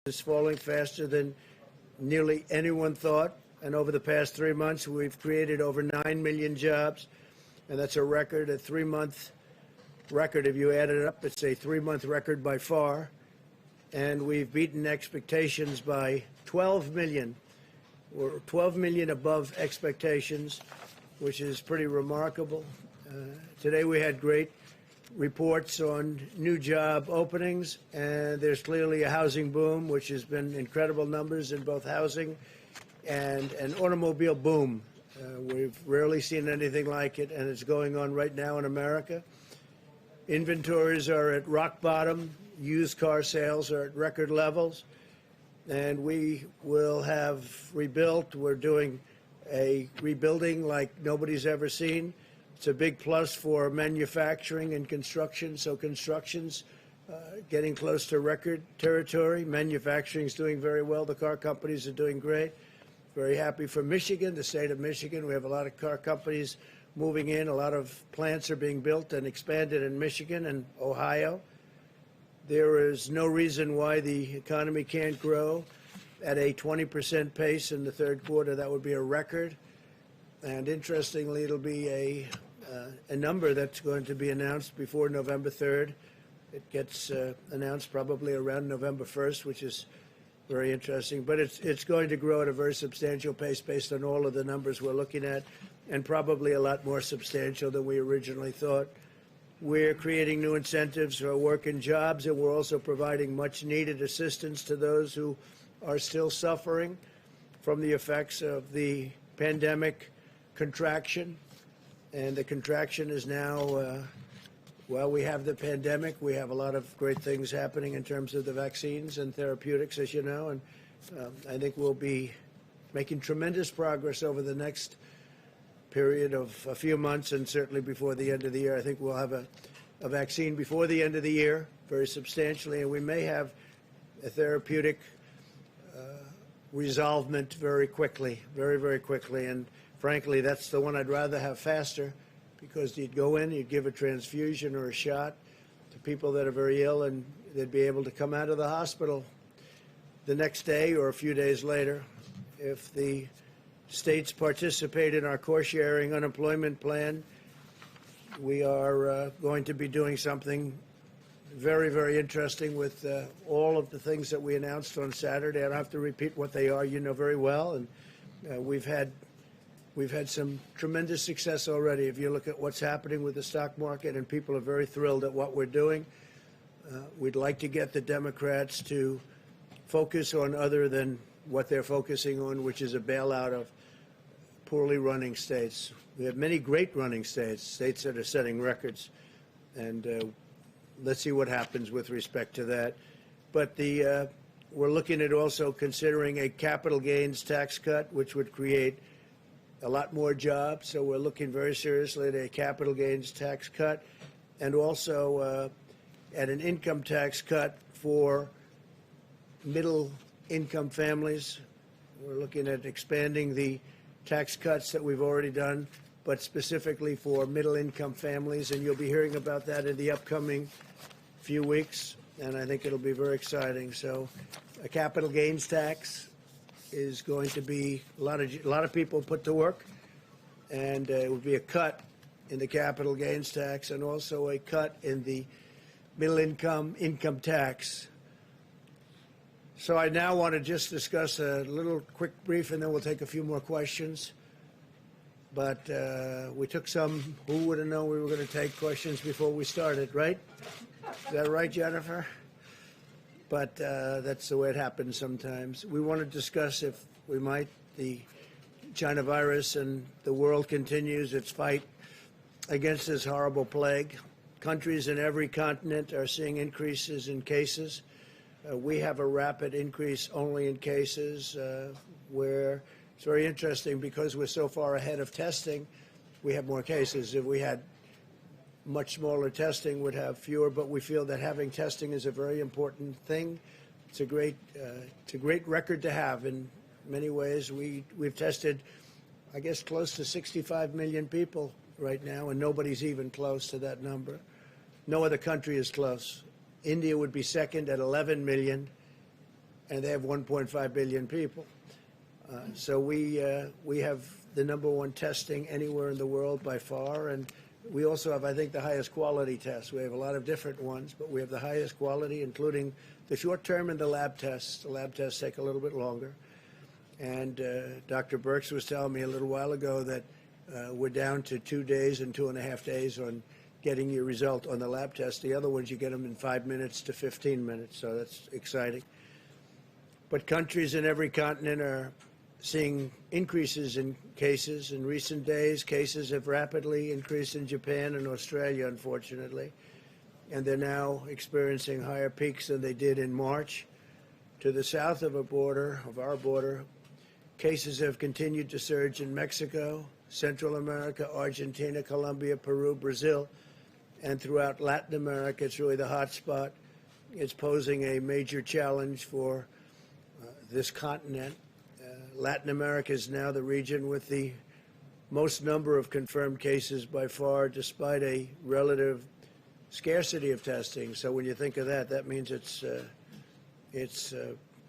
is falling faster than nearly anyone thought. And over the past 3 months, we've created over 9 million jobs. And that's a record, a 3-month record. If you add it up, it's a 3-month record by far. And we've beaten expectations by 12 million. We're 12 million above expectations, which is pretty remarkable. Today we had great reports on new job openings, and there's clearly a housing boom, which has been incredible numbers in both housing and an automobile boom. We've rarely seen anything like it, and it's going on right now in America. Inventories are at rock bottom. Used car sales are at record levels, and we will have rebuilt. We're doing a rebuilding like nobody's ever seen. It's a big plus for manufacturing and construction. So construction's getting close to record territory. Manufacturing's doing very well. The car companies are doing great. Very happy for Michigan, the state of Michigan. We have a lot of car companies moving in. A lot of plants are being built and expanded in Michigan and Ohio. There is no reason why the economy can't grow at a 20% pace in the third quarter. That would be a record. And interestingly, it'll be a number that's going to be announced before November 3rd. It gets announced probably around November 1st, which is very interesting. But it's going to grow at a very substantial pace based on all of the numbers we're looking at, and probably a lot more substantial than we originally thought. We're creating new incentives for working jobs, and we're also providing much-needed assistance to those who are still suffering from the effects of the pandemic contraction. And the contraction is now, well, we have the pandemic. We have a lot of great things happening in terms of the vaccines and therapeutics, as you know. And I think we'll be making tremendous progress over the next period of a few months, and certainly before the end of the year. I think we'll have a vaccine before the end of the year, very substantially, and we may have a therapeutic resolvement very quickly, very, very quickly. And frankly, that's the one I'd rather have faster, because you'd go in, you'd give a transfusion or a shot to people that are very ill, and they'd be able to come out of the hospital the next day or a few days later. If the states participate in our core-sharing unemployment plan, we are going to be doing something very, very interesting with all of the things that we announced on Saturday. I don't have to repeat what they are. You know very well. And we've had some tremendous success already. If you look at what's happening with the stock market, and people are very thrilled at what we're doing. We'd like to get the Democrats to focus on other than what they're focusing on, which is a bailout of poorly running states. We have many great running states, states that are setting records, and let's see what happens with respect to that. But we're looking at also considering a capital gains tax cut, which would create a lot more jobs. So we're looking very seriously at a capital gains tax cut, and also at an income tax cut for middle income families. We're looking at expanding the tax cuts that we've already done, but specifically for middle income families, and you'll be hearing about that in the upcoming few weeks, and I think it'll be very exciting. So a capital gains tax is going to be a lot of people put to work, and it would be a cut in the capital gains tax and also a cut in the middle income tax. So I now want to just discuss a little quick brief, and then we'll take a few more questions. But we took some, who would have known we were going to take questions before we started, right? Is that right, Jennifer? But that's the way it happens sometimes. We want to discuss, if we might, the China virus, and the world continues its fight against this horrible plague. Countries in every continent are seeing increases in cases. We have a rapid increase only in cases, where it's very interesting because we're so far ahead of testing. We have more cases. If we had much smaller testing, would have fewer, but we feel that having testing is a very important thing. It's a great record to have in many ways. We've tested, I guess, close to 65 million people right now, and nobody's even close to that number. No other country is close. India would be second at 11 million, and they have 1.5 billion people. So we have the #1 testing anywhere in the world by far, and we also have, I think, the highest quality tests. We have a lot of different ones, but we have the highest quality, including the short-term and the lab tests. The lab tests take a little bit longer. And Dr. Birx was telling me a little while ago that we're down to 2 days and 2.5 days on getting your result on the lab test. The other ones, you get them in 5 minutes to 15 minutes, so that's exciting. But countries in every continent are seeing increases in cases. In recent days, cases have rapidly increased in Japan and Australia, unfortunately, and they're now experiencing higher peaks than they did in March. To the south of our border, cases have continued to surge in Mexico, Central America, Argentina, Colombia, Peru, Brazil, and throughout Latin America. It's really the hot spot. It's posing a major challenge for this continent. Latin America is now the region with the most number of confirmed cases by far, despite a relative scarcity of testing. So when you think of that, that means it's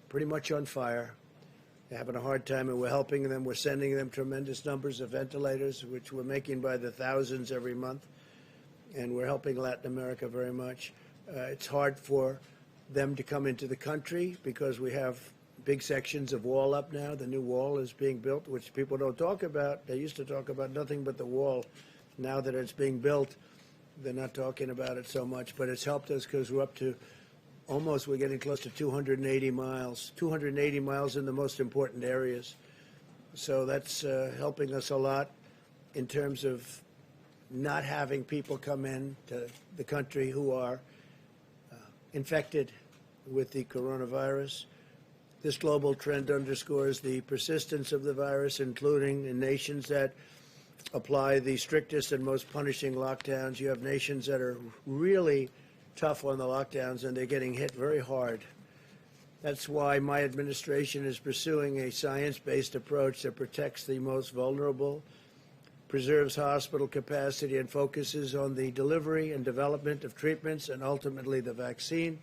pretty much on fire. They're having a hard time, and we're helping them. We're sending them tremendous numbers of ventilators, which we're making by the thousands every month, and we're helping Latin America very much. It's hard for them to come into the country because we have big sections of wall up now. The new wall is being built, which people don't talk about. They used to talk about nothing but the wall. Now that it's being built, they're not talking about it so much, but it's helped us because we're up to we're getting close to 280 miles, 280 miles in the most important areas. So that's helping us a lot in terms of not having people come in to the country who are infected with the coronavirus. This global trend underscores the persistence of the virus, including in nations that apply the strictest and most punishing lockdowns. You have nations that are really tough on the lockdowns, and they're getting hit very hard. That's why my administration is pursuing a science-based approach that protects the most vulnerable, preserves hospital capacity, and focuses on the delivery and development of treatments and ultimately the vaccine.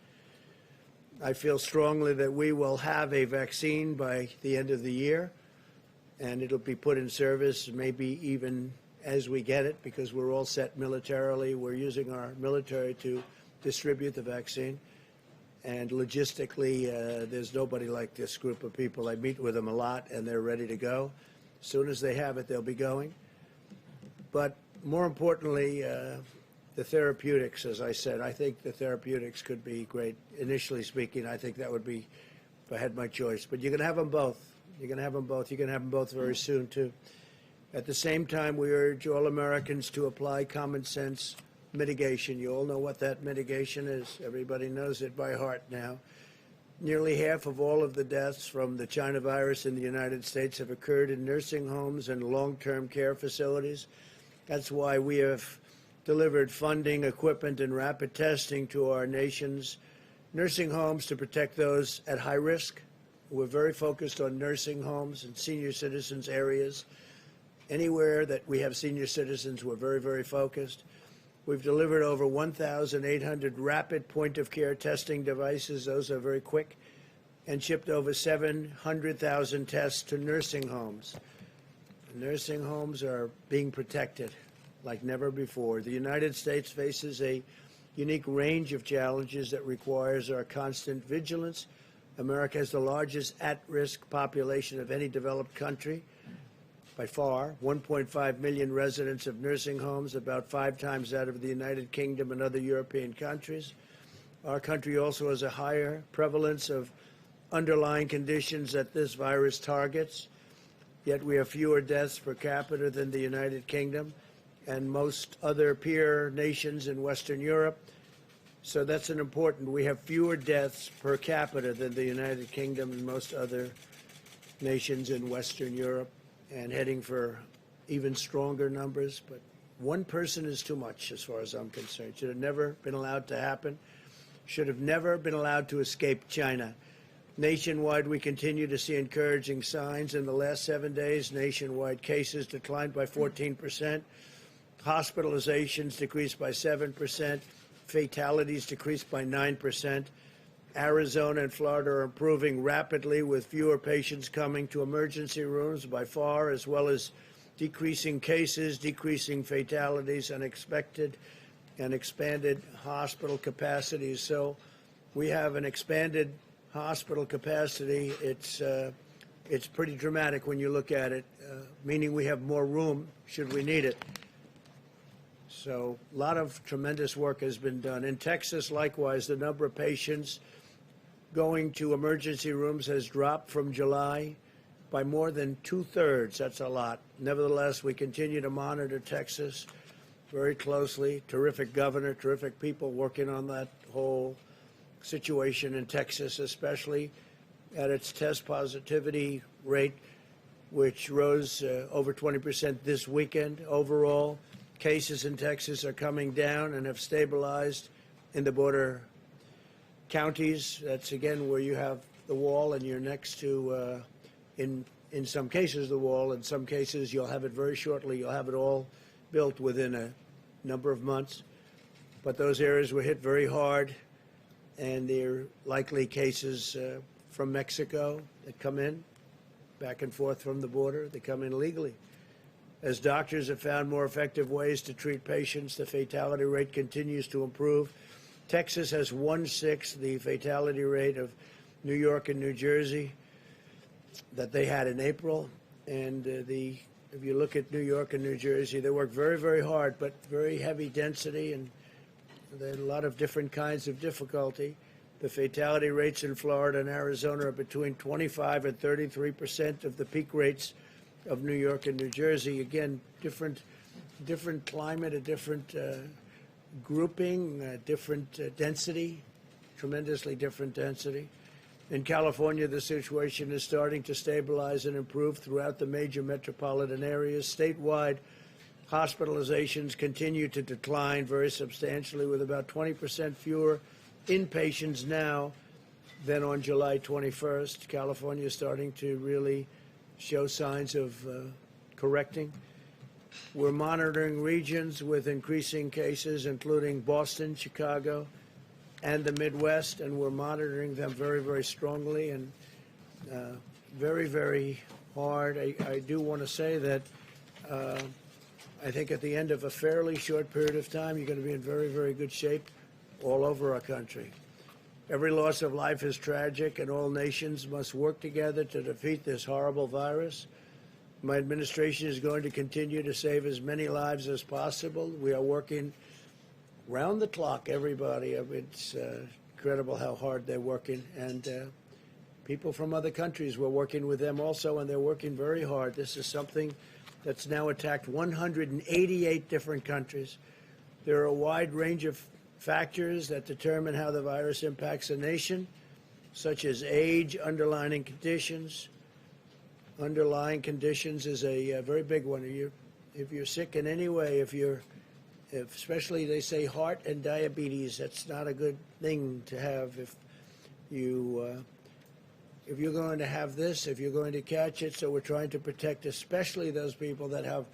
I feel strongly that we will have a vaccine by the end of the year, and it'll be put in service maybe even as we get it, because we're all set militarily. We're using our military to distribute the vaccine. And logistically, there's nobody like this group of people. I meet with them a lot, and they're ready to go. As soon as they have it, they'll be going. But more importantly, the therapeutics, as I said, I think the therapeutics could be great. Initially speaking, I think that would be, if I had my choice. But you're going to have them both. You're going to have them both. You're going to have them both very soon, too. At the same time, we urge all Americans to apply common sense mitigation. You all know what that mitigation is. Everybody knows it by heart now. Nearly half of all of the deaths from the China virus in the United States have occurred in nursing homes and long-term care facilities. That's why we have delivered funding, equipment, and rapid testing to our nation's nursing homes to protect those at high risk. We're very focused on nursing homes and senior citizens areas. Anywhere that we have senior citizens, we're very, very focused. We've delivered over 1,800 rapid point-of-care testing devices. Those are very quick, and shipped over 700,000 tests to nursing homes. Nursing homes are being protected like never before. The United States faces a unique range of challenges that requires our constant vigilance. America has the largest at-risk population of any developed country by far. 1.5 million residents of nursing homes, about 5 times that of the United Kingdom and other European countries. Our country also has a higher prevalence of underlying conditions that this virus targets, yet we have fewer deaths per capita than the United Kingdom and most other peer nations in Western Europe. So that's an important, we have fewer deaths per capita than the United Kingdom and most other nations in Western Europe, and heading for even stronger numbers. But one person is too much as far as I'm concerned. Should have never been allowed to happen. Should have never been allowed to escape China. Nationwide, we continue to see encouraging signs. In the last 7 days, nationwide cases declined by 14%. Hospitalizations decreased by 7%. Fatalities decreased by 9%. Arizona and Florida are improving rapidly with fewer patients coming to emergency rooms by far, as well as decreasing cases, decreasing fatalities, and expanded hospital capacities. So we have an expanded hospital capacity. It's pretty dramatic when you look at it, meaning we have more room should we need it. So a lot of tremendous work has been done. In Texas, likewise, the number of patients going to emergency rooms has dropped from July by more than 2/3. That's a lot. Nevertheless, we continue to monitor Texas very closely. Terrific governor, terrific people working on that whole situation in Texas, especially at its test positivity rate, which rose over 20% this weekend. Overall, cases in Texas are coming down and have stabilized in the border counties. That's, again, where you have the wall and you're next to, in some cases, the wall. In some cases, you'll have it very shortly. You'll have it all built within a number of months. But those areas were hit very hard, and there are likely cases from Mexico that come in, back and forth from the border. They come in legally. As doctors have found more effective ways to treat patients, the fatality rate continues to improve. Texas has 1/6 the fatality rate of New York and New Jersey that they had in April. And if you look at New York and New Jersey, they work very, very hard, but very heavy density, and there are a lot of different kinds of difficulty. The fatality rates in Florida and Arizona are between 25 and 33% of the peak rates of New York and New Jersey. Again, different climate, a different grouping, different density, tremendously different density. In California, the situation is starting to stabilize and improve throughout the major metropolitan areas. Statewide, hospitalizations continue to decline very substantially, with about 20% fewer inpatients now than on July 21st. California is starting to really show signs of correcting. We're monitoring regions with increasing cases, including Boston, Chicago, and the Midwest, and we're monitoring them very, very strongly and very, very hard. I do want to say that I think at the end of a fairly short period of time, you're going to be in very, very good shape all over our country. Every loss of life is tragic, and all nations must work together to defeat this horrible virus. My administration is going to continue to save as many lives as possible. We are working round the clock, everybody. It's incredible how hard they're working. And people from other countries, we're working with them also, and they're working very hard. This is something that's now attacked 188 different countries. There are a wide range of factors that determine how the virus impacts a nation, such as age, underlying conditions. Underlying conditions is a very big one. If you're sick in any way, especially they say heart and diabetes, that's not a good thing to have. If you're going to have this, if you're going to catch it, so we're trying to protect especially those people that have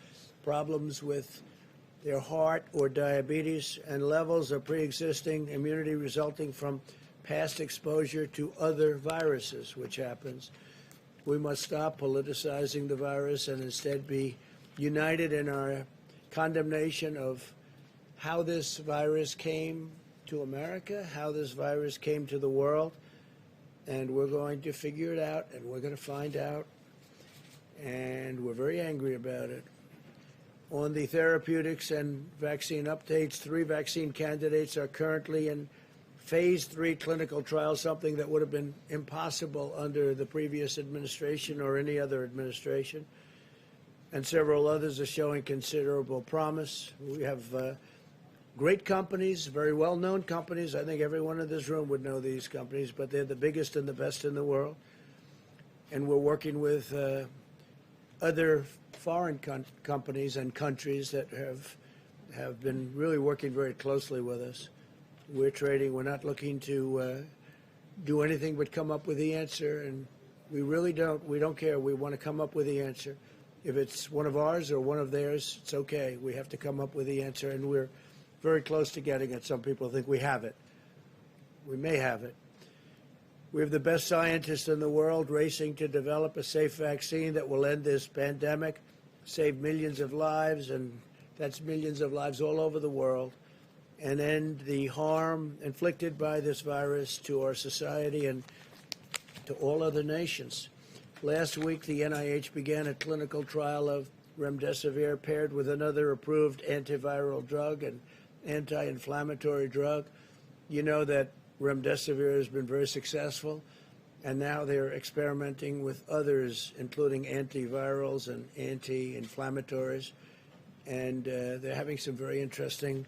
problems with their heart or diabetes and levels of pre-existing immunity resulting from past exposure to other viruses, which happens. We must stop politicizing the virus and instead be united in our condemnation of how this virus came to America, how this virus came to the world, and we're going to figure it out, and we're going to find out, and we're very angry about it. On the therapeutics and vaccine updates, 3 vaccine candidates are currently in phase 3 clinical trials, something that would have been impossible under the previous administration or any other administration. And several others are showing considerable promise. We have great companies, very well-known companies. I think everyone in this room would know these companies, but they're the biggest and the best in the world. And we're working with other foreign companies and countries that have been really working very closely with us. We're trading. We're not looking to do anything but come up with the answer, and we really don't. We don't care. We want to come up with the answer. If it's one of ours or one of theirs, it's okay. We have to come up with the answer, and we're very close to getting it. Some people think we have it. We may have it. We have the best scientists in the world racing to develop a safe vaccine that will end this pandemic, save millions of lives, and that's millions of lives all over the world, and end the harm inflicted by this virus to our society and to all other nations. Last week, the NIH began a clinical trial of remdesivir paired with another approved antiviral drug and anti-inflammatory drug. You know that remdesivir has been very successful, and now they're experimenting with others, including antivirals and anti-inflammatories, and they're having some very interesting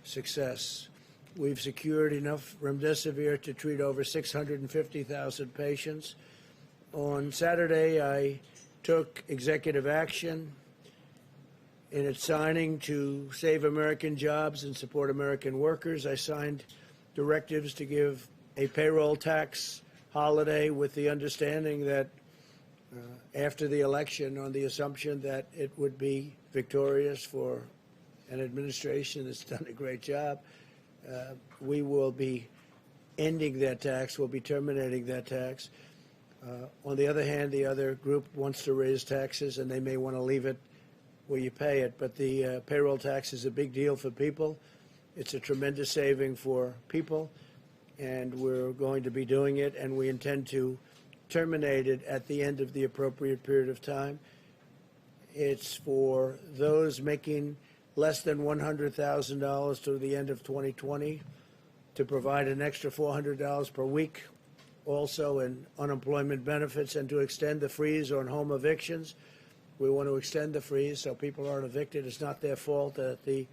success. We've secured enough remdesivir to treat over 650,000 patients. On Saturday, I took executive action in its signing to save American jobs and support American workers. I signed directives to give a payroll tax holiday with the understanding that after the election, on the assumption that it would be victorious for an administration that's done a great job, we will be ending that tax, we'll be terminating that tax. On the other hand, the other group wants to raise taxes, and they may want to leave it where you pay it. But the payroll tax is a big deal for people. It's a tremendous saving for people, and we're going to be doing it, and we intend to terminate it at the end of the appropriate period of time. It's for those making less than $100,000 to the end of 2020 to provide an extra $400 per week, also in unemployment benefits, and to extend the freeze on home evictions. We want to extend the freeze so people aren't evicted. It's not their fault that the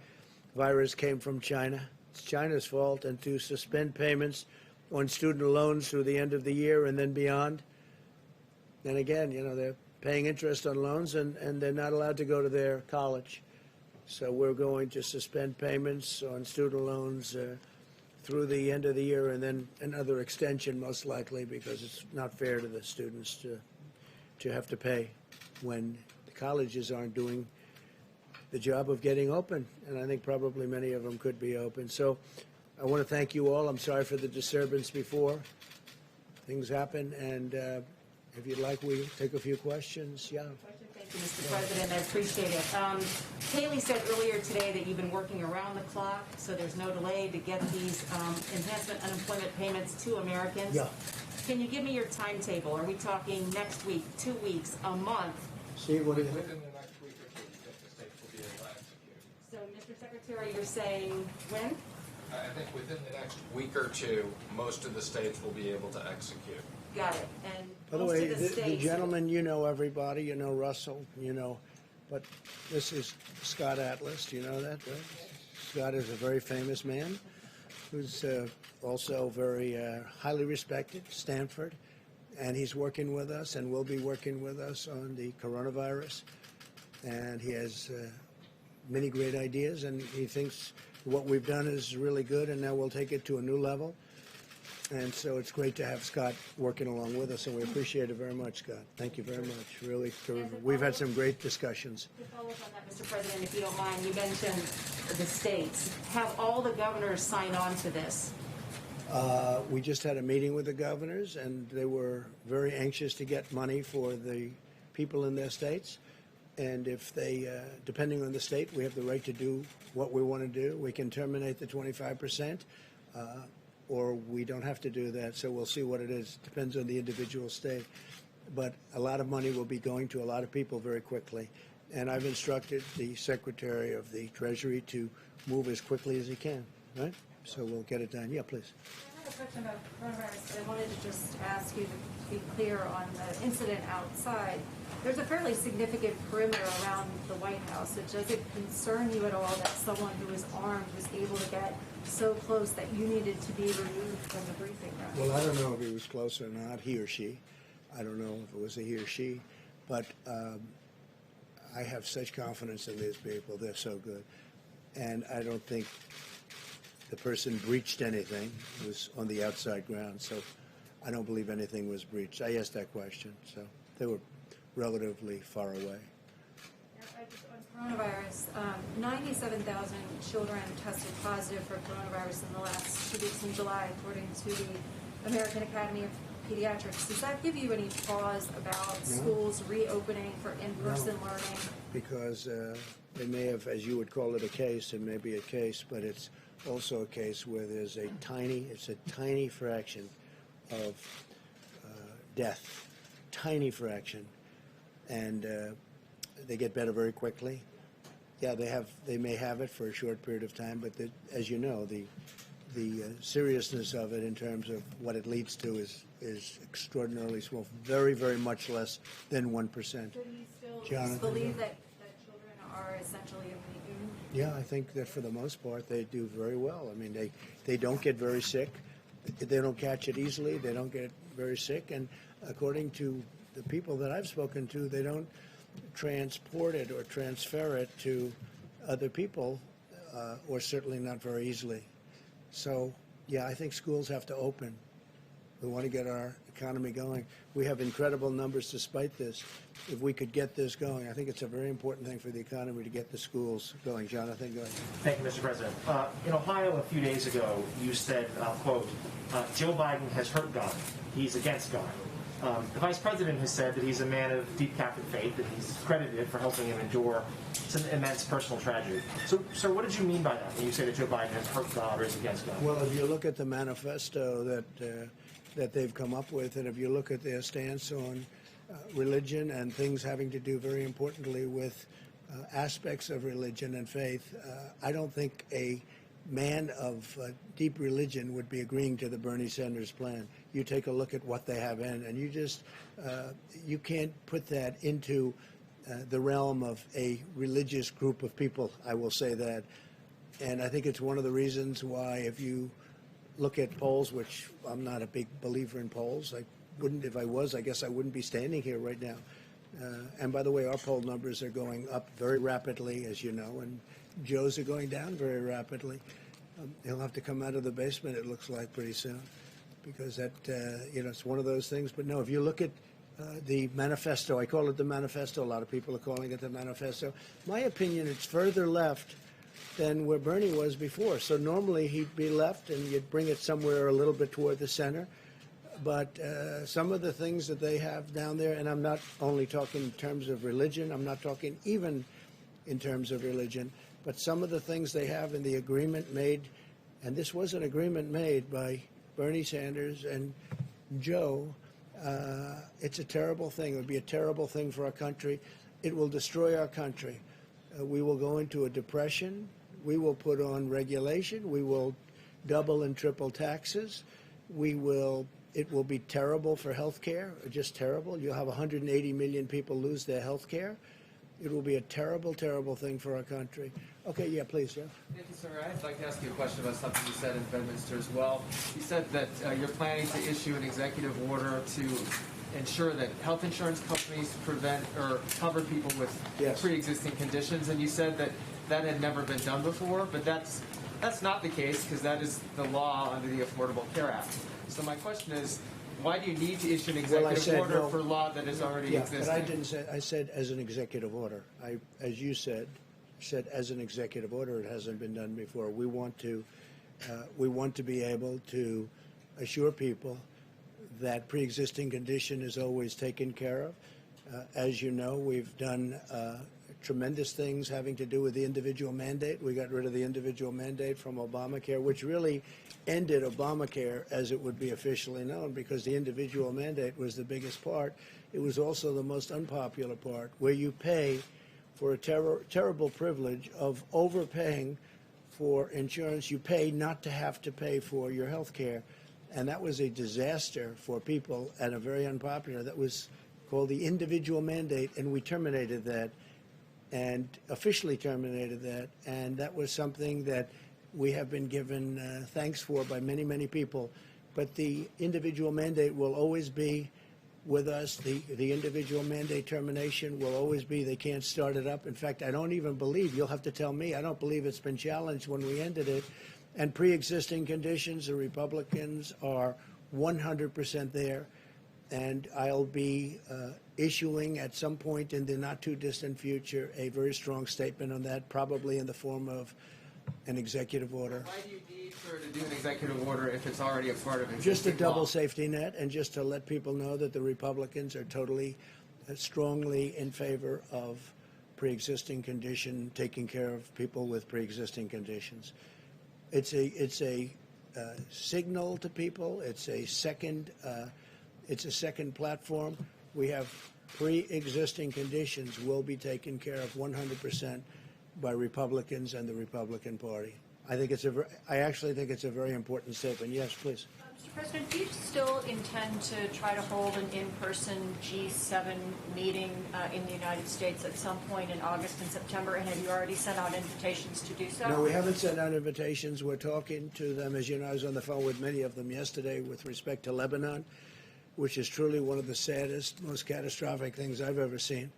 virus came from China. It's China's fault. And to suspend payments on student loans through the end of the year and then beyond. And again, you know, they're paying interest on loans, and they're not allowed to go to their college. So we're going to suspend payments on student loans through the end of the year, and then another extension most likely, because it's not fair to the students to have to pay when the colleges aren't doing the job of getting open, and I think probably many of them could be open. So I want to thank you all. I'm sorry for the disturbance before. Things happen, and if you'd like, we take a few questions. Yeah. Thank you, Mr. President. I appreciate it. Haley said earlier today that you've been working around the clock, so there's no delay to get these enhancement unemployment payments to Americans. Yeah. Can you give me your timetable? Are we talking next week, 2 weeks, a month? Steve, what do you think? Within the next week or two, the states will be able to execute. So, Mr. Secretary, you're saying when? I think within the next week or two, most of the states will be able to execute. Got it. And By the most way, of the the states. gentleman, you know everybody. You know Russell, you know. But this is Scott Atlas. Do you know that, right? Scott is a very famous man who's also very highly respected, Stanford. And he's working with us and will be working with us on the coronavirus. And he has many great ideas, and he thinks what we've done is really good, and now we'll take it to a new level. And so it's great to have Scott working along with us, and we appreciate it very much, Scott. Thank you very much. Really, we've had some great discussions. To follow up on that, Mr. President, if you don't mind, you mentioned the states. Have all the governors signed on to this? We just had a meeting with the governors, and they were very anxious to get money for the people in their states. And if they, depending on the state, we have the right to do what we want to do. We can terminate the 25%, or we don't have to do that. So we'll see what it is. Depends on the individual state. But a lot of money will be going to a lot of people very quickly. And I've instructed the Secretary of the Treasury to move as quickly as he can, right? So we'll get it done. Yeah, please. I have a question about coronavirus. I wanted to just ask you to be clear on the incident outside. There's a fairly significant perimeter around the White House. Does it concern you at all that someone who is armed was able to get so close that you needed to be removed from the briefing room? Well, I don't know if he was close or not, he or she. I don't know if it was a he or she. But I have such confidence in these people. They're so good. And I don't think the person breached anything. It was on the outside ground. So I don't believe anything was breached. I asked that question. So they were relatively far away. On coronavirus, 97,000 children tested positive for coronavirus in the last 2 weeks in July, according to the American Academy of pediatrics. Does that give you any pause about schools reopening for in-person learning? Because they may have, as you would call it, a case, and maybe a case, but it's also a case where there's a tiny fraction of death, tiny fraction, and they get better very quickly. Yeah, they may have it for a short period of time, but as you know, the seriousness of it in terms of what it leads to is extraordinarily small, very, very much less than 1%. So do you still Jonathan? believe that children are essentially immune? Yeah, I think that for the most part they do very well. I mean, they don't get very sick. They don't catch it easily. They don't get very sick. And according to the people that I've spoken to, they don't transport it or transfer it to other people, or certainly not very easily. So, yeah, I think schools have to open. We want to get our economy going. We have incredible numbers despite this. If we could get this going, I think it's a very important thing for the economy to get the schools going. Jonathan, go ahead. Thank you, Mr. President. In Ohio a few days ago, you said, quote, Joe Biden has hurt God. He's against God. The Vice President has said that he's a man of deep Catholic faith, that he's credited for helping him endure some immense personal tragedy. So, sir, what did you mean by that when you say that Joe Biden has hurt God or is against God? Well, if you look at the manifesto that they've come up with, and if you look at their stance on religion and things having to do very importantly with aspects of religion and faith, I don't think a man of deep religion would be agreeing to the Bernie Sanders plan. You take a look at what they have in, and you can't put that into the realm of a religious group of people, I will say that. And I think it's one of the reasons why, if you look at polls, which I'm not a big believer in polls, if I was, I guess I wouldn't be standing here right now. And by the way, our poll numbers are going up very rapidly, as you know, and Joe's are going down very rapidly. He'll have to come out of the basement, it looks like, pretty soon, because it's one of those things. But no, if you look at the manifesto, I call it the manifesto. A lot of people are calling it the manifesto. My opinion, it's further left than where Bernie was before. So normally he'd be left, and you'd bring it somewhere a little bit toward the center. But some of the things that they have down there, and I'm not only talking in terms of religion, I'm not talking even in terms of religion, but some of the things they have in the agreement made, and this was an agreement made by Bernie Sanders and Joe, it's a terrible thing. It would be a terrible thing for our country. It will destroy our country. We will go into a depression. We will put on regulation. We will double and triple taxes. It will be terrible for health care, just terrible. You'll have 180 million people lose their health care. It will be a terrible, terrible thing for our country. Okay, yeah, please, Jeff. Thank you, sir. I'd like to ask you a question about something you said in Bedminster as well. You said that you're planning to issue an executive order to ensure that health insurance companies prevent or cover people with pre-existing conditions, and you said that that had never been done before, but that's not the case, because that is the law under the Affordable Care Act. So my question is, why do you need to issue an executive order for law that is already existing? But I didn't say. I said as an executive order. As you said as an executive order. It hasn't been done before. We want to be able to assure people that pre-existing condition is always taken care of. As you know, we've done tremendous things having to do with the individual mandate. We got rid of the individual mandate from Obamacare, which really ended Obamacare as it would be officially known, because the individual mandate was the biggest part. It was also the most unpopular part, where you pay for a terrible privilege of overpaying for insurance. You pay not to have to pay for your health care. And that was a disaster for people, and a very unpopular. That was called the individual mandate, and we terminated that, and officially terminated that. And that was something that we have been given thanks for by many, many people. But the individual mandate will always be with us. The individual mandate termination will always be. They can't start it up. In fact, I don't even believe, you'll have to tell me, I don't believe it's been challenged when we ended it. And pre-existing conditions, the Republicans are 100% there. And I'll be issuing at some point in the not too distant future a very strong statement on that, probably in the form of an executive order. Why do you need her to do an executive order if it's already a part of Just a existing double law? safety net, and just to let people know that the Republicans are totally, strongly in favor of pre-existing condition, taking care of people with pre-existing conditions. It's a signal to people. It's a second platform. We have pre-existing conditions will be taken care of 100% by Republicans and the Republican Party. I actually think it's a very important statement. Yes, please. Mr. President, do you still intend to try to hold an in-person G7 meeting in the United States at some point in August and September? And have you already sent out invitations to do so? No, we haven't sent out invitations. We're talking to them. As you know, I was on the phone with many of them yesterday with respect to Lebanon, which is truly one of the saddest, most catastrophic things I've ever seen.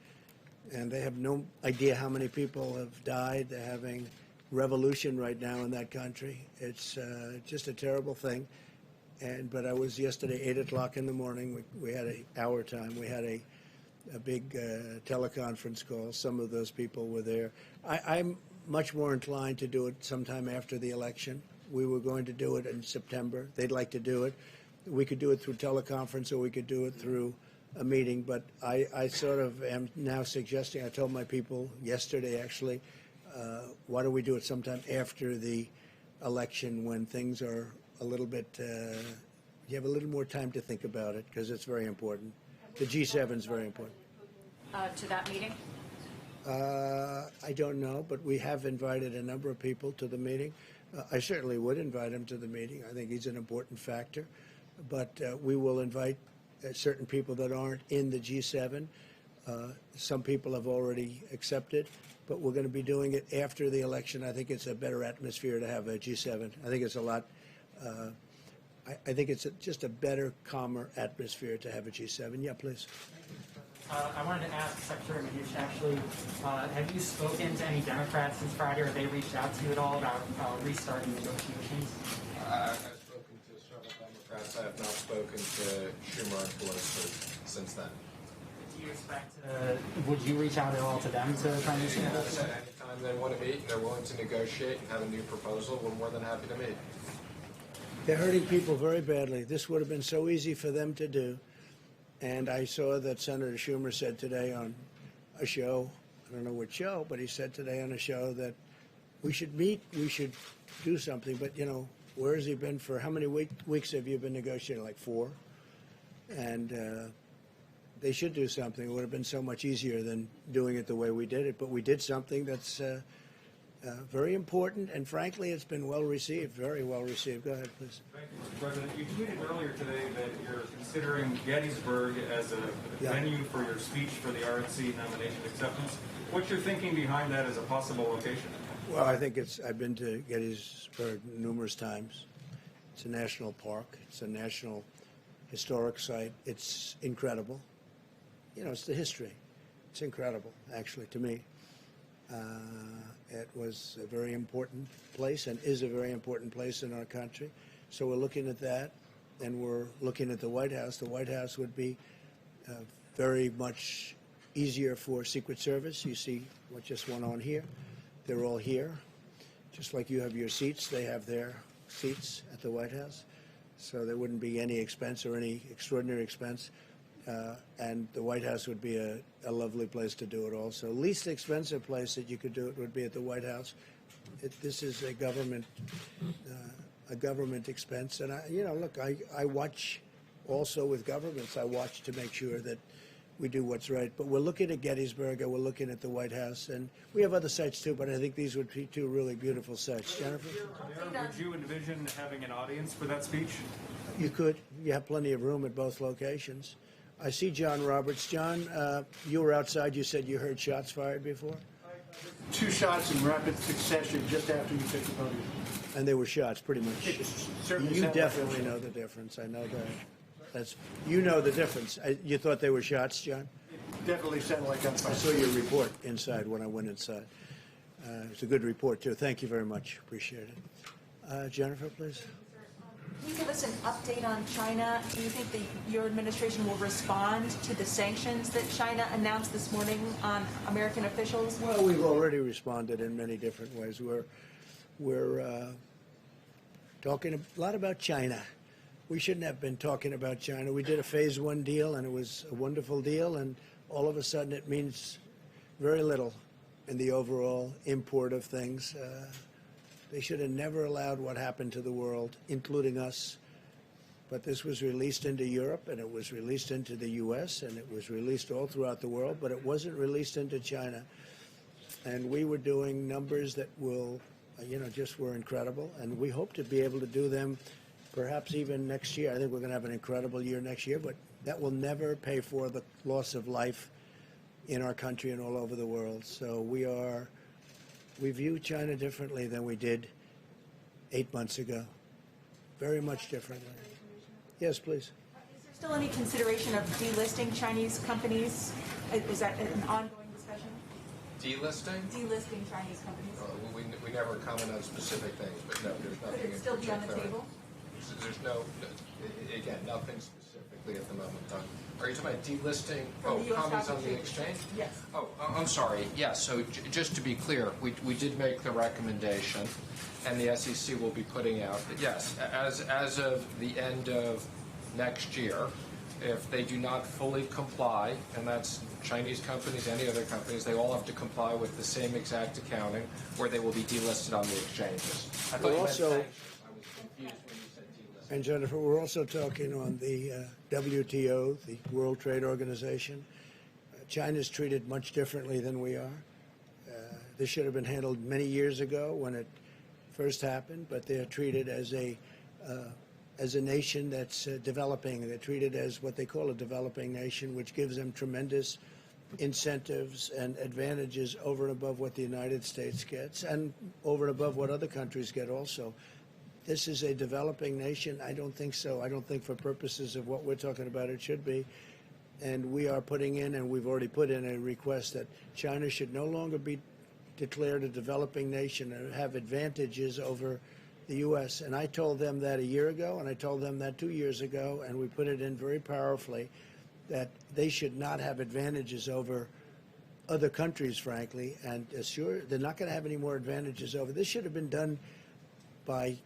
And they have no idea how many people have died. They're having revolution right now in that country. It's just a terrible thing. But I was yesterday, 8 o'clock in the morning. We had our time. We had a big teleconference call. Some of those people were there. I'm much more inclined to do it sometime after the election. We were going to do it in September. They'd like to do it. We could do it through teleconference, or we could do it through a meeting. But I sort of am now suggesting, I told my people yesterday actually, why don't we do it sometime after the election when things are a little bit, you have a little more time to think about it, because it's very important. The G7 is very important. To that meeting? I don't know, but we have invited a number of people to the meeting. I certainly would invite him to the meeting. I think he's an important factor. But we will invite certain people that aren't in the G7. Some people have already accepted, but we're going to be doing it after the election. I think it's a better atmosphere to have a G7. I think it's a lot. I think it's just a better, calmer atmosphere to have a G7. Yeah, please. I wanted to ask Secretary Mnuchin, actually, have you spoken to any Democrats since Friday, or have they reached out to you at all about restarting negotiations? I've spoken to several Democrats. I have not spoken to Schumer and Pelosi since then. Do you expect would you reach out at all to them to try and As I said, anytime they want to meet and they're willing to negotiate and have a new proposal, we're more than happy to meet. They're hurting people very badly. This would have been so easy for them to do. And I saw that Senator Schumer said today on a show, I don't know what show, but he said today on a show that we should meet, we should do something. But, you know, where has he been for, how many weeks have you been negotiating? Like 4? And they should do something. It would have been so much easier than doing it the way we did it. But we did something that's very important, and frankly, it's been well received, very well received. Go ahead, please. Thank you, Mr. President. You tweeted earlier today that you're considering Gettysburg as a venue for your speech for the RNC nomination acceptance. What's your thinking behind that as a possible location? Well, I think I've been to Gettysburg numerous times. It's a national park. It's a national historic site. It's incredible. You know, it's the history. It's incredible, actually, to me. It was a very important place and is a very important place in our country. So we're looking at that, and we're looking at the White House. The White House would be very much easier for Secret Service. You see what just went on here. They're all here. Just like you have your seats, they have their seats at the White House. So there wouldn't be any expense or any extraordinary expense. And the White House would be a lovely place to do it also. Least expensive place that you could do it would be at the White House. This is a government expense. And, look, I watch also with governments. I watch to make sure that we do what's right. But we're looking at Gettysburg, and we're looking at the White House. And we have other sites, too, but I think these would be 2 really beautiful sites. Jennifer? Would you envision having an audience for that speech? You could. You have plenty of room at both locations. I see John Roberts. John, you were outside. You said you heard shots fired before? 2 shots in rapid succession just after you took the podium. And they were shots, pretty much. It certainly You sounded like definitely a know shot. the difference. I know that. You know the difference. You thought they were shots, John? Definitely sounded like I gunfire. saw your report inside when I went inside. It's a good report, too. Thank you very much. Appreciate it. Jennifer, please. Can you give us an update on China? Do you think that your administration will respond to the sanctions that China announced this morning on American officials? Well, we've already responded in many different ways. we're talking a lot about China. We shouldn't have been talking about China. We did a phase one deal, and it was a wonderful deal, and all of a sudden it means very little in the overall import of things. They should have never allowed what happened to the world, including us. But this was released into Europe, and it was released into the U.S., and it was released all throughout the world, but it wasn't released into China. And we were doing numbers that will, just were incredible, and we hope to be able to do them perhaps even next year. I think we're going to have an incredible year next year, but that will never pay for the loss of life in our country and all over the world. So we view China differently than we did 8 months ago. Very much differently. Yes, please. Is there still any consideration of delisting Chinese companies? Is that an ongoing discussion? Delisting? Delisting Chinese companies? We never comment on specific things, but no, there's nothing. Could it still be on the table? There's again, nothing specifically at the moment. Are you talking about delisting? The US Comments stock on the exchange? Yes. Oh, I'm sorry. Yes. So just to be clear, we did make the recommendation, and the SEC will be putting out that yes, as of the end of next year, if they do not fully comply, and that's Chinese companies, any other companies, they all have to comply with the same exact accounting, or they will be delisted on the exchanges. I thought you meant sanctions. I was confused when you said delisting. And Jennifer, we're also talking on the WTO, the World Trade Organization. China's treated much differently than we are. This should have been handled many years ago when it first happened, but they're treated as a nation that's developing. They're treated as what they call a developing nation, which gives them tremendous incentives and advantages over and above what the United States gets and over and above what other countries get also. This is a developing nation? I don't think so. I don't think for purposes of what we're talking about it should be. And we are putting in, and we've already put in a request that China should no longer be declared a developing nation and have advantages over the U.S. And I told them that a year ago, and I told them that 2 years ago, and we put it in very powerfully, that they should not have advantages over other countries, frankly, and sure, they're not going to have any more advantages over. This should have been done by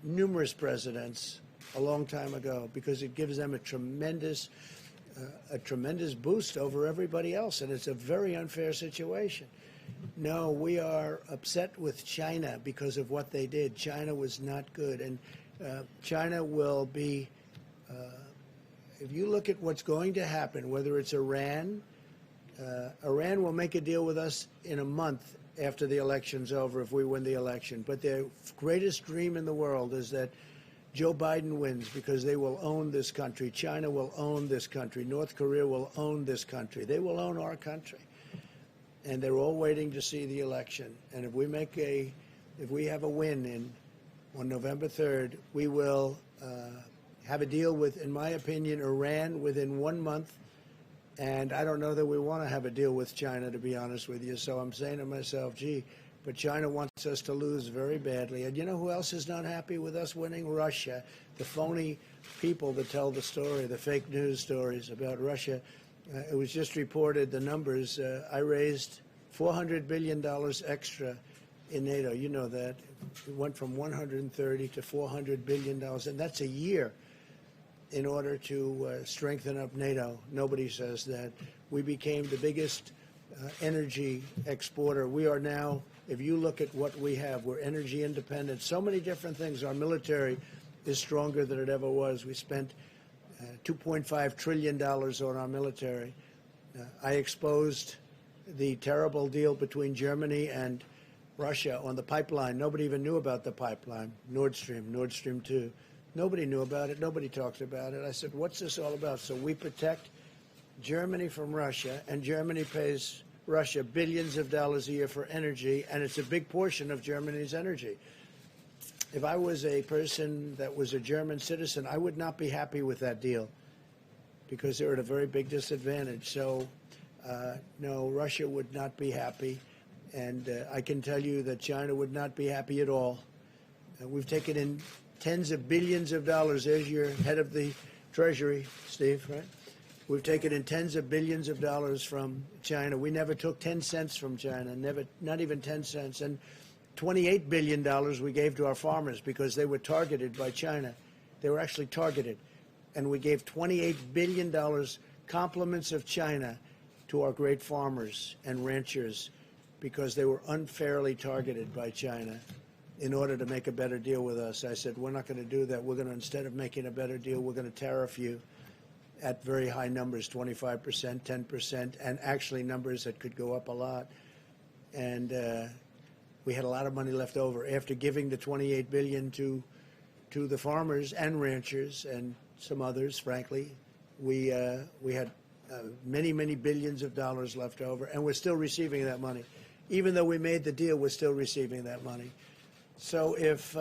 numerous presidents a long time ago because it gives them a tremendous boost over everybody else, and it's a very unfair situation. No, we are upset with China because of what they did. China was not good, and China will be, if you look at what's going to happen, whether it's Iran, Iran will make a deal with us in a month after the election's over if we win the election. But their greatest dream in the world is that Joe Biden wins because they will own this country. China will own this country. North Korea will own this country. They will own our country. And they're all waiting to see the election. And if we have a win on November 3rd, we will have a deal with, in my opinion, Iran within 1 month. And I don't know that we want to have a deal with China, to be honest with you. So I'm saying to myself, gee, but China wants us to lose very badly. And you know who else is not happy with us winning? Russia. The phony people that tell the story, the fake news stories about Russia. It was just reported, the numbers. I raised $400 billion extra in NATO. You know that. It went from 130 to $400 billion. And that's a year in order to strengthen up NATO. Nobody says that. We became the biggest energy exporter. We are now, if you look at what we have, we're energy independent. So many different things. Our military is stronger than it ever was. We spent $2.5 trillion on our military. I exposed the terrible deal between Germany and Russia on the pipeline. Nobody even knew about the pipeline, Nord Stream 2. Nobody knew about it. Nobody talked about it. I said, what's this all about? So we protect Germany from Russia, and Germany pays Russia billions of dollars a year for energy, and it's a big portion of Germany's energy. If I was a person that was a German citizen, I would not be happy with that deal because they're at a very big disadvantage. So, no, Russia would not be happy, and I can tell you that China would not be happy at all. We've taken in tens of billions of dollars. There's your head of the Treasury, Steve, right? We've taken in tens of billions of dollars from China. We never took 10 cents from China, never, not even 10 cents. And $28 billion we gave to our farmers because they were targeted by China. They were actually targeted. And we gave $28 billion compliments of China to our great farmers and ranchers because they were unfairly targeted by China in order to make a better deal with us. I said, we're not going to do that. We're going to, instead of making a better deal, we're going to tariff you at very high numbers, 25%, 10%, and actually numbers that could go up a lot. And we had a lot of money left over after giving the $28 billion to the farmers and ranchers and some others. Frankly, we had many billions of dollars left over, and we're still receiving that money. Even though we made the deal, we're still receiving that money. So if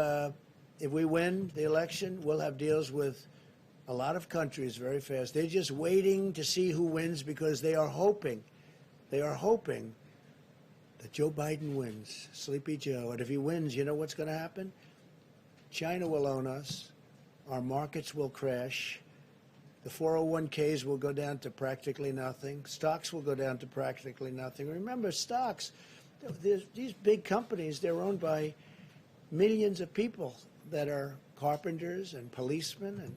we win the election, we'll have deals with a lot of countries very fast. They're just waiting to see who wins because they are hoping that Joe Biden wins, Sleepy Joe. And if he wins, you know what's going to happen? China will own us. Our markets will crash. The 401ks will go down to practically nothing. Stocks will go down to practically nothing. Remember, stocks, these big companies, they're owned by millions of people that are carpenters and policemen and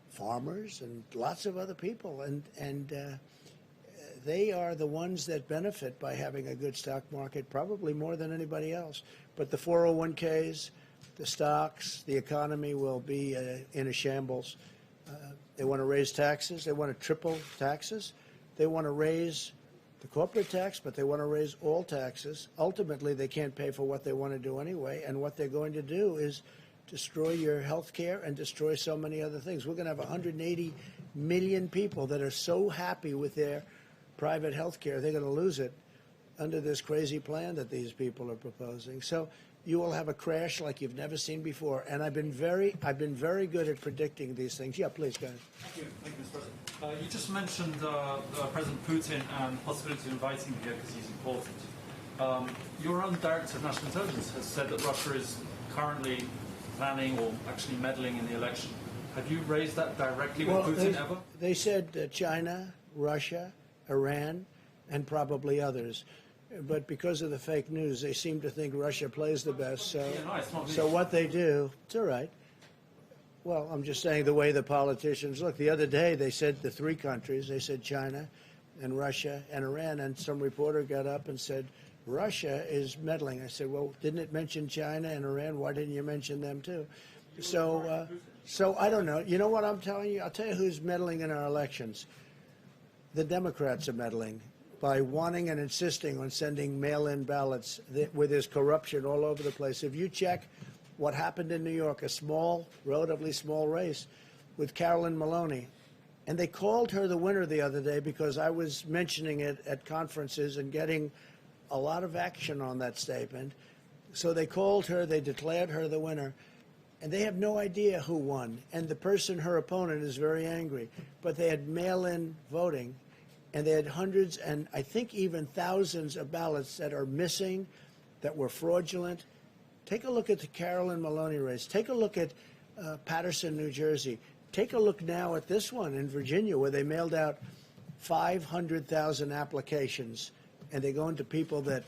farmers and lots of other people. And they are the ones that benefit by having a good stock market, probably more than anybody else. But the 401ks, the stocks, the economy will be in a shambles. They want to raise taxes. They want to triple taxes. They want to raise the corporate tax, but they want to raise all taxes. Ultimately, they can't pay for what they want to do anyway. And what they're going to do is destroy your health care and destroy so many other things. We're going to have 180 million people that are so happy with their private health care, they're going to lose it under this crazy plan that these people are proposing. So you will have a crash like you've never seen before. And I've been very good at predicting these things. Yeah, please, go ahead. Thank you, Mr. President. You just mentioned President Putin and the possibility of inviting him here because he's important. Your own Director of National Intelligence has said that Russia is currently planning or actually meddling in the election. Have you raised that directly with Putin ever? They said China, Russia, Iran, and probably others. But because of the fake news, they seem to think Russia plays the best. So what they do, it's all right. Well, I'm just saying the way the politicians look. The other day, they said the three countries. They said China and Russia and Iran. And some reporter got up and said, Russia is meddling. I said, well, didn't it mention China and Iran? Why didn't you mention them, too? So I don't know. You know what I'm telling you? I'll tell you who's meddling in our elections. The Democrats are meddling by wanting and insisting on sending mail-in ballots where there's corruption all over the place. If you check what happened in New York, a small, relatively small race with Carolyn Maloney, and they called her the winner the other day because I was mentioning it at conferences and getting a lot of action on that statement. So they called her, they declared her the winner, and they have no idea who won. And the person, her opponent, is very angry. But they had mail-in voting, and they had hundreds and I think even thousands of ballots that are missing, that were fraudulent. Take a look at the Carolyn Maloney race. Take a look at Paterson, New Jersey. Take a look now at this one in Virginia, where they mailed out 500,000 applications, and they're going to people that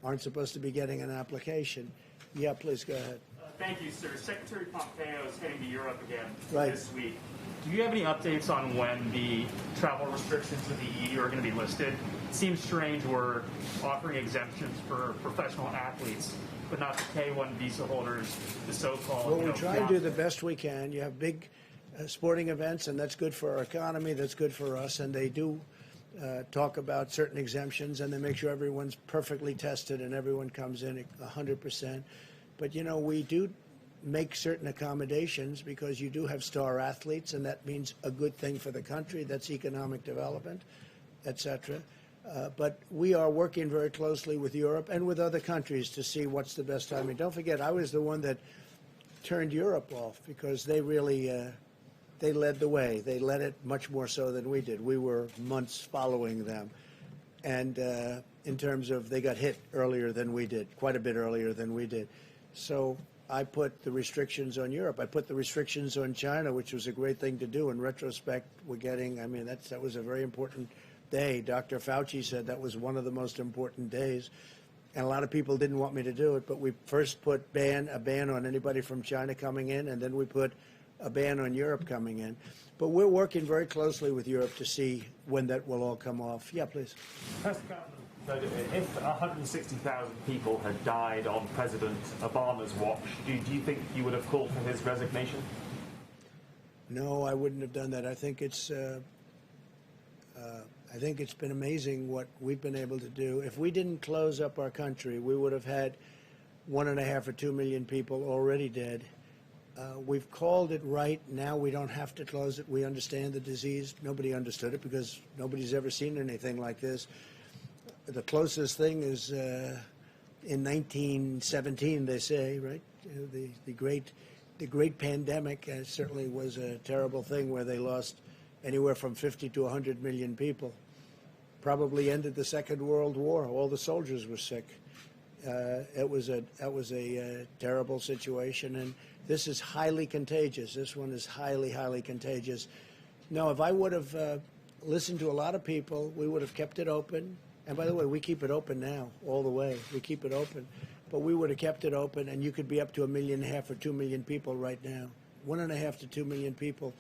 aren't supposed to be getting an application. Yeah, please go ahead. Thank you, sir. Secretary Pompeo is heading to Europe again this week. Do you have any updates on when the travel restrictions in the EU are going to be lifted? It seems strange we're offering exemptions for professional athletes, but not the K-1 visa holders, the so-called... Well, we try and do the best we can. You have big sporting events, and that's good for our economy, that's good for us, and they do talk about certain exemptions, and they make sure everyone's perfectly tested and everyone comes in at 100%. But, you know, we do make certain accommodations because you do have star athletes, and that means a good thing for the country. That's economic development, et cetera. But we are working very closely with Europe and with other countries to see what's the best timing. Don't forget, I was the one that turned Europe off because they really they led the way. They led it much more so than we did. We were months following them. And in terms of they got hit earlier than we did, quite a bit earlier than we did. So I put the restrictions on Europe. I put the restrictions on China, which was a great thing to do. In retrospect, we're getting, I mean, that was a very important day. Dr. Fauci said that was one of the most important days. And a lot of people didn't want me to do it, but we first put a ban on anybody from China coming in, and then we put a ban on Europe coming in. But we're working very closely with Europe to see when that will all come off. Yeah, please. If 160,000 people had died on President Obama's watch, do you think you would have called for his resignation? No, I wouldn't have done that. I think it's been amazing what we've been able to do. If we didn't close up our country, we would have had 1.5 or 2 million people already dead. We've called it right. Now we don't have to close it. We understand the disease. Nobody understood it because nobody's ever seen anything like this. The closest thing is in 1917, they say, right? The great pandemic certainly was a terrible thing where they lost anywhere from 50 to 100 million people. Probably ended the Second World War. All the soldiers were sick. That was a terrible situation, and this is highly contagious. This one is highly, highly contagious. No, if I would have listened to a lot of people, we would have kept it open. And by the way, we keep it open now, all the way. We keep it open. But we would have kept it open, and you could be up to 1.5 million or 2 million people right now. 1.5 to 2 million people.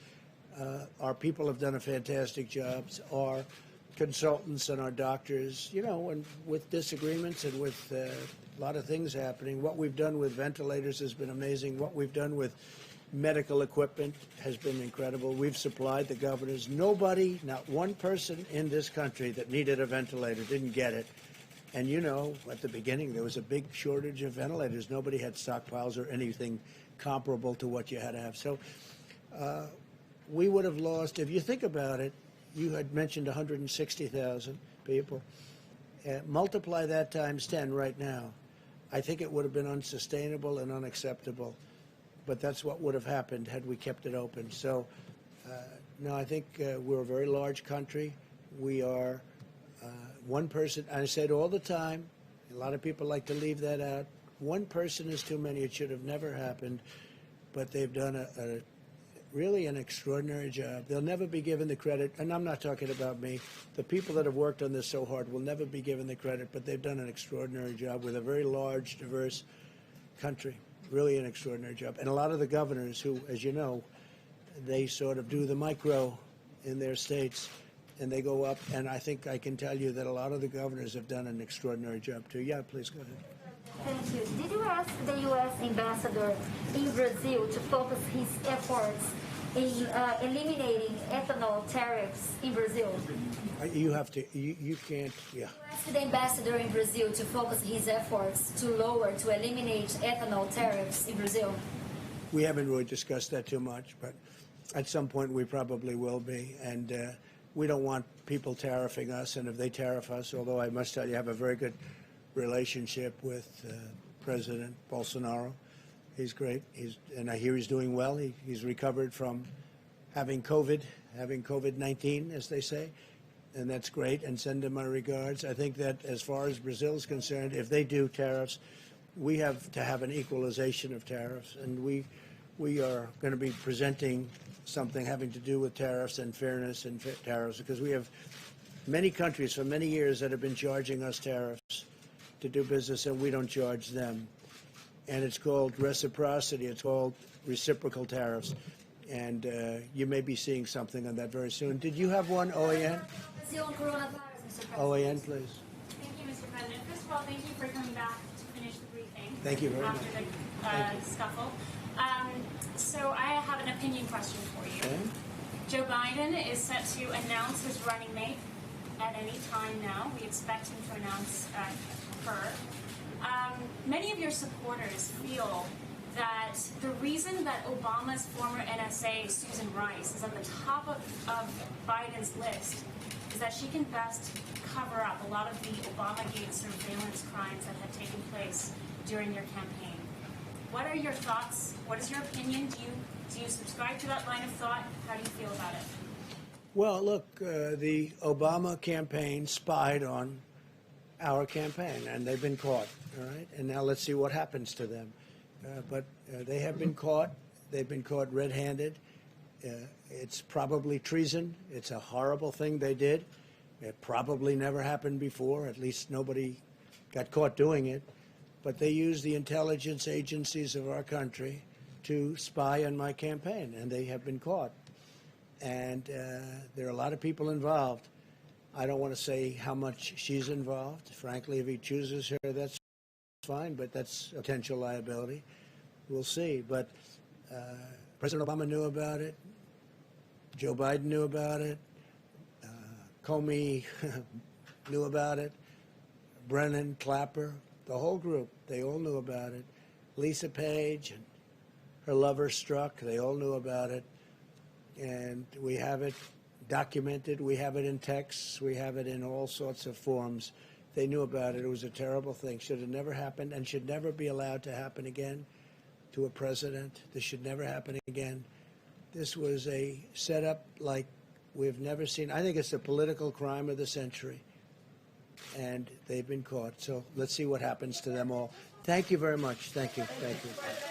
Our people have done a fantastic job. Our consultants and our doctors, and with disagreements and with a lot of things happening. What we've done with ventilators has been amazing. What we've done with medical equipment has been incredible. We've supplied the governors. Nobody, not one person in this country that needed a ventilator didn't get it. And at the beginning, there was a big shortage of ventilators. Nobody had stockpiles or anything comparable to what you had to have. So we would have lost, if you think about it, you had mentioned 160,000 people. Multiply that times 10 right now. I think it would have been unsustainable and unacceptable. But that's what would have happened had we kept it open. So, no, I think we're a very large country. We are one person. I say it all the time. A lot of people like to leave that out. One person is too many. It should have never happened. But they've done really an extraordinary job. They'll never be given the credit, and I'm not talking about me. The people that have worked on this so hard will never be given the credit, but they've done an extraordinary job with a very large, diverse country. Really an extraordinary job. And a lot of the governors who, as you know, they sort of do the micro in their states, and they go up, and I think I can tell you that a lot of the governors have done an extraordinary job, too. Yeah, please go ahead. Thank you. Did you ask the U.S. ambassador in Brazil to focus his efforts in eliminating ethanol tariffs in Brazil? You have to, you can't, yeah. You asked the ambassador in Brazil to focus his efforts to eliminate ethanol tariffs in Brazil? We haven't really discussed that too much, but at some point we probably will be. And we don't want people tariffing us, and if they tariff us, although I must tell you I have a very good relationship with President Bolsonaro. He's great. And I hear he's doing well. He's recovered from having COVID-19, as they say, and that's great, and send him my regards. I think that as far as Brazil is concerned, if they do tariffs, we have to have an equalization of tariffs, and we are going to be presenting something having to do with tariffs and fairness and tariffs, because we have many countries for many years that have been charging us tariffs to do business, and we don't charge them. And it's called reciprocity. It's called reciprocal tariffs. And you may be seeing something on that very soon. Did you have one, OAN? OAN, please. Thank you, Mr. President. First of all, thank you for coming back to finish the briefing. Thank you very much. After the scuffle. So I have an opinion question for you. Okay. Joe Biden is set to announce his running mate at any time now. We expect him to announce her. Many of your supporters feel that the reason that Obama's former NSA, Susan Rice, is on the top of Biden's list is that she can best cover up a lot of the Obamagate surveillance crimes that have taken place during your campaign. What are your thoughts? What is your opinion? Do you subscribe to that line of thought? How do you feel about it? Well, look, the Obama campaign spied on our campaign, and they've been caught, all right? And now let's see what happens to them. But they have been caught. They've been caught red-handed. It's probably treason. It's a horrible thing they did. It probably never happened before. At least nobody got caught doing it, but they used the intelligence agencies of our country to spy on my campaign, and they have been caught. And there are a lot of people involved. I don't want to say how much she's involved. Frankly, if he chooses her, that's fine, but that's a potential liability. We'll see. But President Obama knew about it. Joe Biden knew about it. Comey knew about it. Brennan, Clapper, the whole group, they all knew about it. Lisa Page and her lover Strzok, they all knew about it. And we have it documented. We have it in texts. We have it in all sorts of forms. They knew about it. It was a terrible thing. Should have never happened and should never be allowed to happen again to a president. This should never happen again. This was a setup like we've never seen. I think it's a political crime of the century. And they've been caught. So let's see what happens to them all. Thank you very much. Thank you. Thank you.